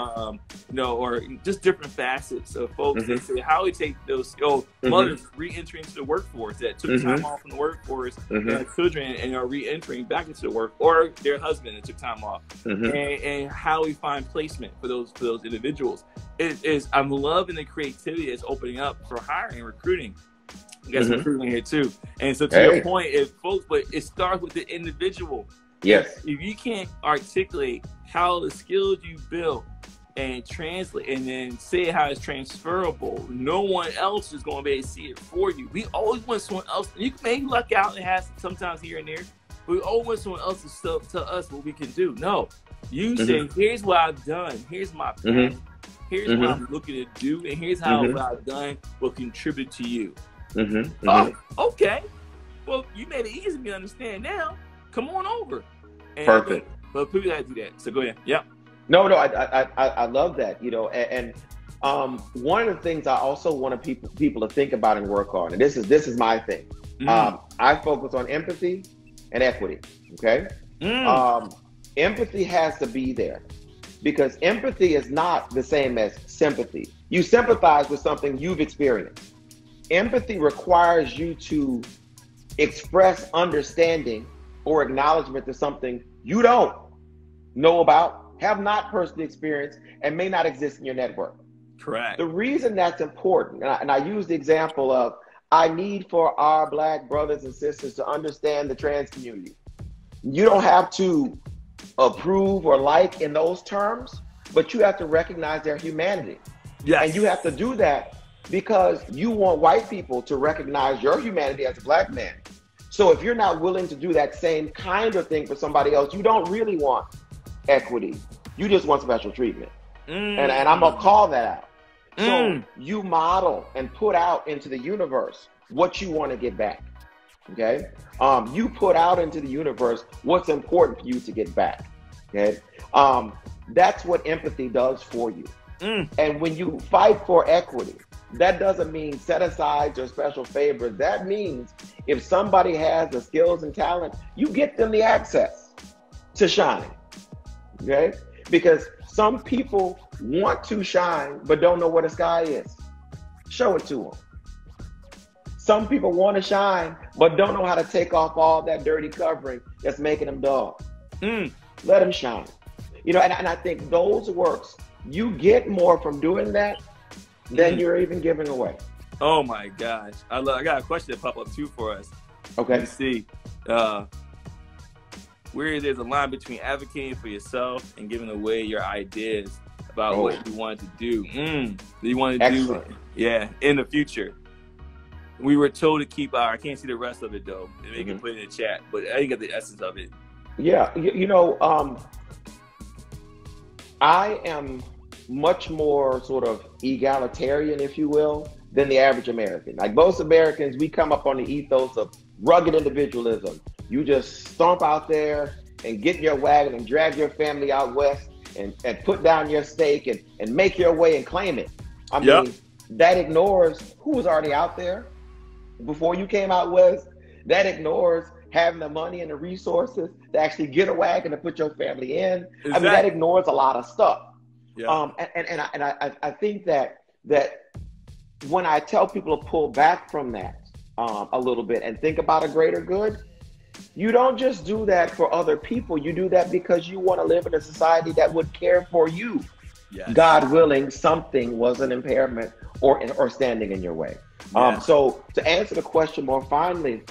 or just different facets of folks that say how we take those skills. Mothers re-entering into the workforce that took time off from the workforce, their children, and are re-entering back into the work, or their husband that took time off, and how we find placement for those individuals. I'm loving the creativity that's opening up for hiring and recruiting. You guys recruiting here too. And so to your point, but it starts with the individual. Yes. If you can't articulate how the skills you build and translate and then say how it's transferable, no one else is going to be able to see it for you. We always want someone else. You can maybe luck out and have sometimes here and there, but we always want someone else to tell us what we can do. No, you say, here's what I've done. Here's my plan. Here's what I'm looking to do. And here's how what I've done will contribute to you. Oh, okay. Well, you made it easy for me to understand now. Come on over. And perfect. But people gotta do that. So go ahead. Yep. No, I love that. And one of the things I also want people to think about and work on, and this is my thing. I focus on empathy and equity. Okay. Empathy has to be there, because empathy is not the same as sympathy. You sympathize with something you've experienced. Empathy requires you to express understanding or acknowledgement to something you don't know about, have not personally experienced, and may not exist in your network. Correct. The reason that's important, and I use the example of, I need for our Black brothers and sisters to understand the trans community. You don't have to approve or like in those terms, but you have to recognize their humanity. Yes. And you have to do that because you want white people to recognize your humanity as a Black man. So if you're not willing to do that same kind of thing for somebody else, you don't really want equity. You just want special treatment. And I'm gonna call that out. So you model and put out into the universe what you want to get back. Okay? You put out into the universe what's important for you to get back. Okay? That's what empathy does for you. And when you fight for equity, that doesn't mean set asides or special favors. That means if somebody has the skills and talent, you get them the access to shining, okay? Because some people want to shine, but don't know where the sky is. Show it to them. Some people want to shine, but don't know how to take off all that dirty covering that's making them dull. Let them shine. You know, and I think those works, you get more from doing that than you're even giving away. Oh my gosh. I got a question that popped up too for us. Okay. Let's see. Where there's a line between advocating for yourself and giving away your ideas about what you want to do. You want to do, in the future. We were told to keep our, I can't see the rest of it though. They can put it in the chat, but I didn't get the essence of it. Yeah, you know, I am much more sort of egalitarian, if you will, than the average American. Like most Americans, we come up on the ethos of rugged individualism. You just stomp out there and get in your wagon and drag your family out west and put down your stake and make your way and claim it. I mean, that ignores who was already out there before you came out west. That ignores having the money and the resources to actually get a wagon to put your family in. Exactly. I mean, that ignores a lot of stuff. I think that when I tell people to pull back from that a little bit and think about a greater good, you don't just do that for other people. You do that because you want to live in a society that would care for you. Yes. God willing, something was an impairment or standing in your way. Yes. So to answer the question more finally,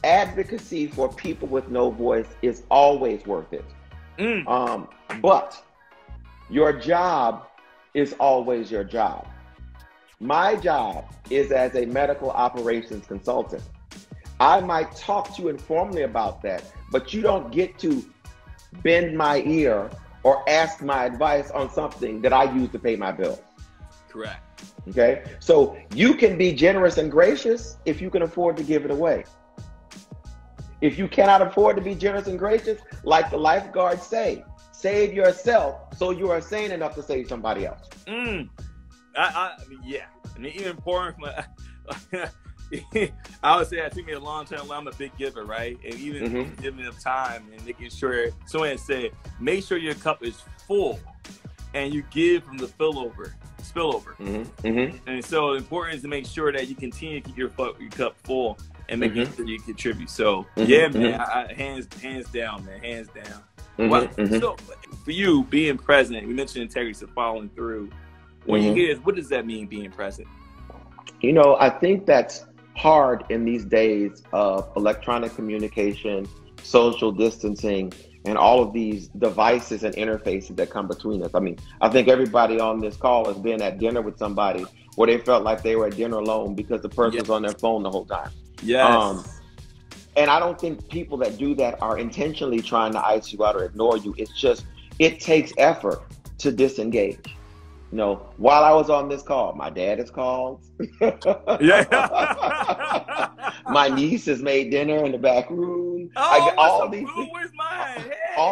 advocacy for people with no voice is always worth it. But your job is always your job. My job is as a medical operations consultant. I might talk to you informally about that, but you don't get to bend my ear or ask my advice on something that I use to pay my bills. Correct. Okay? So you can be generous and gracious if you can afford to give it away. If you cannot afford to be generous and gracious, like the lifeguards say, save yourself so you are sane enough to save somebody else. I mean, even pouring from I would say that took me a long time. I'm a big giver, right? And even giving them time and making sure, someone said, make sure your cup is full and you give from the spillover. And so important is to make sure that you continue to keep your cup full and making sure you contribute. So man, hands down, man, hands down. So for you, being present, we mentioned integrity, so following through. When you hear this, what does that mean, being present? You know, I think that's hard in these days of electronic communication, social distancing, and all of these devices and interfaces that come between us. I mean, I think everybody on this call has been at dinner with somebody where they felt like they were at dinner alone because the person was on their phone the whole time. And I don't think people that do that are intentionally trying to ice you out or ignore you. It's just, it takes effort to disengage. You know, while I was on this call, my dad has called. My niece has made dinner in the back room. All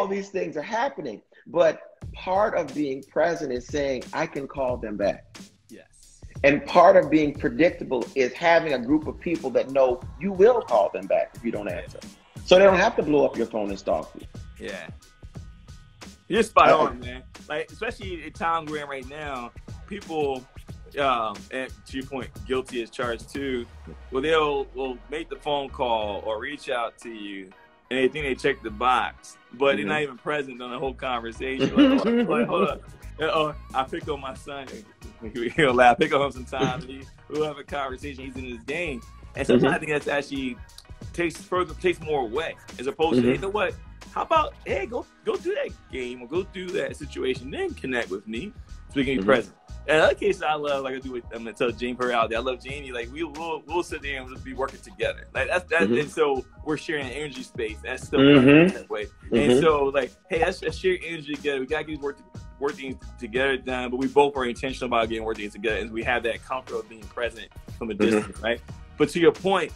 these things are happening. But part of being present is saying, I can call them back. Yes. And part of being predictable is having a group of people that know you will call them back if you don't answer. So they don't have to blow up your phone and stalk you. Yeah. You're spot on, man. Like, especially in times we're in right now, people, and to your point, guilty as charged too, well, they'll make the phone call or reach out to you, and they think they checked the box, but they're not even present on the whole conversation. Like, hold up. I pick on my son. He'll laugh. Pick on him sometimes. We'll have a conversation. He's in his game. And sometimes I think that's actually takes more away, as opposed to, you know what? How about, hey, go do that game or go do that situation, then connect with me so we can be present. And other cases I love, like I'm gonna tell Jamie her out there. I love Jamie. Like we'll sit there and just be working together. Like that's and so we're sharing an energy space. That's still that way. And so like, hey, let's share energy together. We gotta get work things together done, but we both are intentional about getting work things together, and we have that comfort of being present from a distance, right? But to your point,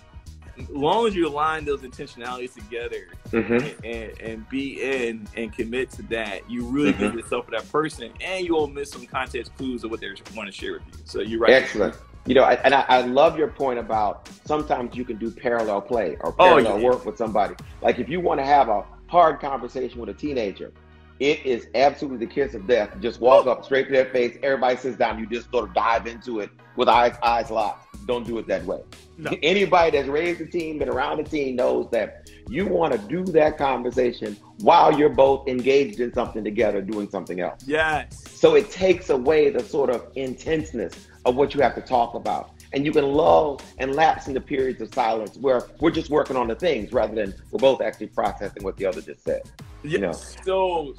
as long as you align those intentionalities together and be in and commit to that, you really give yourself for that person, and you will miss some context clues of what they want to share with you. So you're right. Excellent. You know, and I love your point about sometimes you can do parallel play or parallel work with somebody. Like if you want to have a hard conversation with a teenager, it is absolutely the kiss of death. Just walk up straight to their face. Everybody sits down. You just sort of dive into it with eyes locked. Don't do it that way. No. Anybody that's raised a teen, been around a teen, knows that you want to do that conversation while you're both engaged in something together, doing something else. Yes. So it takes away the sort of intenseness of what you have to talk about. And you can lull and lapse into periods of silence where we're just working on the things rather than we're both actually processing what the other just said. Yeah, you know? So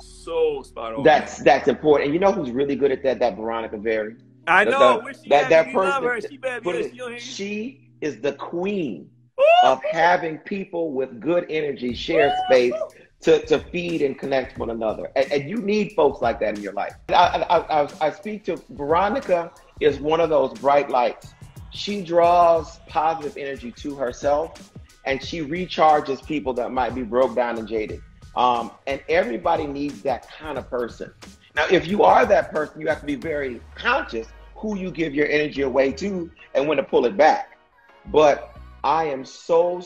spot on. That's important. And you know who's really good at that? That Veronica Berry. I know. That person. She is the queen of having people with good energy share space to feed and connect one another. And you need folks like that in your life. I speak to Veronica is one of those bright lights. She draws positive energy to herself and she recharges people that might be broke down and jaded. And everybody needs that kind of person. Now, if you are that person, you have to be very conscious who you give your energy away to and when to pull it back. But I am so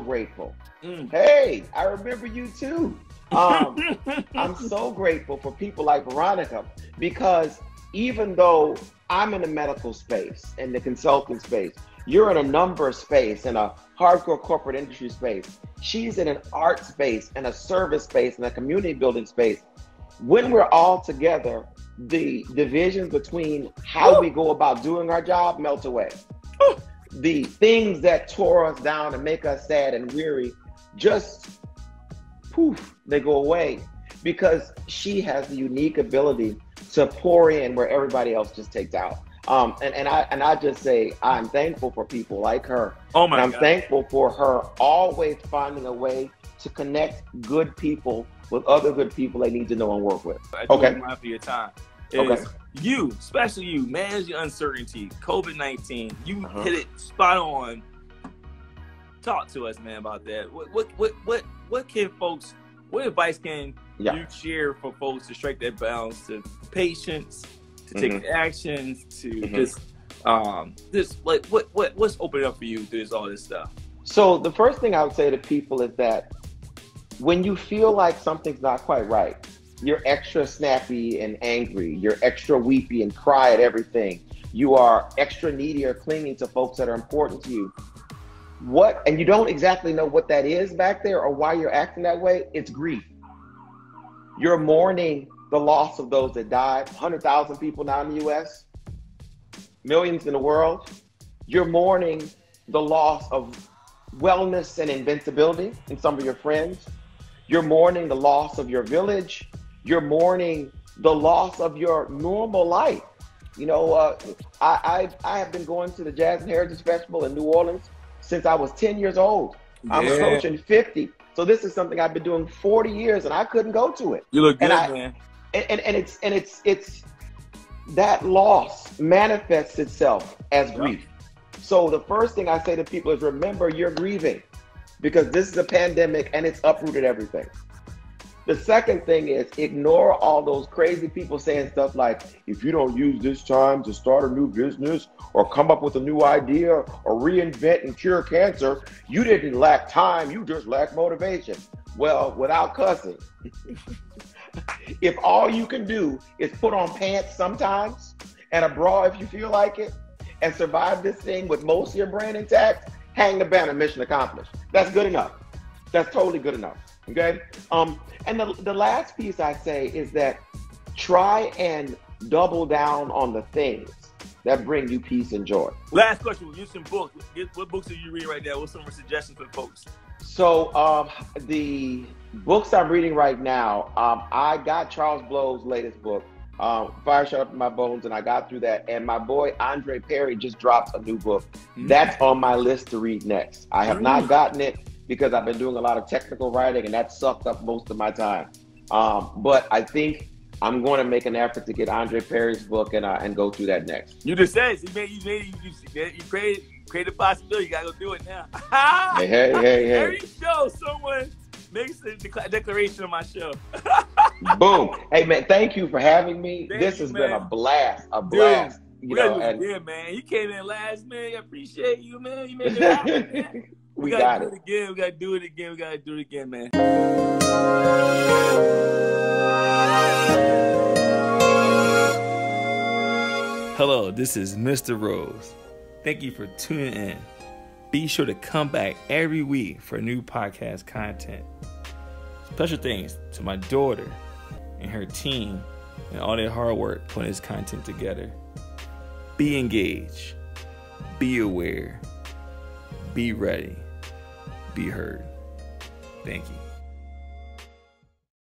grateful. Hey, I remember you too. I'm so grateful for people like Veronica, because even though I'm in the medical space and the consulting space, you're in a number space and a hardcore corporate industry space. She's in an art space and a service space and a community building space. When we're all together, the divisions between how we go about doing our job melt away. The things that tore us down and make us sad and weary, just poof, they go away, because she has the unique ability to pour in where everybody else just takes out. And I just say I'm thankful for people like her. Oh my God. I'm thankful for her always finding a way to connect good people with other good people they need to know and work with. Okay. For your time. You, especially you, manage the uncertainty. COVID-19, you hit it spot on. Talk to us, man, about that. What can folks? What advice can you share for folks to strike that balance, to patience, to take actions, to just like what's opening up for you through all this stuff? So the first thing I would say to people is that when you feel like something's not quite right, you're extra snappy and angry, you're extra weepy and cry at everything, you are extra needy or clinging to folks that are important to you. And you don't exactly know what that is back there or why you're acting that way, it's grief. You're mourning the loss of those that died, 100,000 people now in the US, millions in the world. You're mourning the loss of wellness and invincibility in some of your friends. You're mourning the loss of your village. You're mourning the loss of your normal life. You know, I have been going to the Jazz and Heritage Festival in New Orleans since I was 10 years old. I'm approaching 50. So this is something I've been doing 40 years and I couldn't go to it. You look good, man. And it's that loss manifests itself as grief. So the first thing I say to people is remember you're grieving, because this is a pandemic and it's uprooted everything. The second thing is ignore all those crazy people saying stuff like, if you don't use this time to start a new business or come up with a new idea or reinvent and cure cancer, you didn't lack time, you just lack motivation. Well, without cussing, if all you can do is put on pants sometimes and a bra if you feel like it and survive this thing with most of your brain intact, hang the banner, mission accomplished. That's good enough. That's totally good enough. Okay. And the last piece I say is that try and double down on the things that bring you peace and joy. Last question. Use some books. What books are you reading right now? What's some suggestions for folks? So the books I'm reading right now, I got Charles Blow's latest book, Fire Shut Up in My Bones, and I got through that. And my boy Andre Perry just dropped a new book. That's on my list to read next. I have not gotten it because I've been doing a lot of technical writing and that sucked up most of my time. But I think I'm going to make an effort to get Andre Perry's book and go through that next. You just said you created a possibility. You gotta go do it now. Hey. Every show, someone makes a declaration on my show. Boom. Hey man, thank you for having me. This has been a blast. Dude, you know, and yeah, man. You came in last, man. I appreciate you, man. You made it happen, man. We gotta do it again. We gotta do it again. We gotta do it again, man. Hello, this is Mr. Rose. Thank you for tuning in. Be sure to come back every week for new podcast content. Special thanks to my daughter and her team and all their hard work putting this content together. Be engaged. Be aware. Be ready. Be heard. Thank you.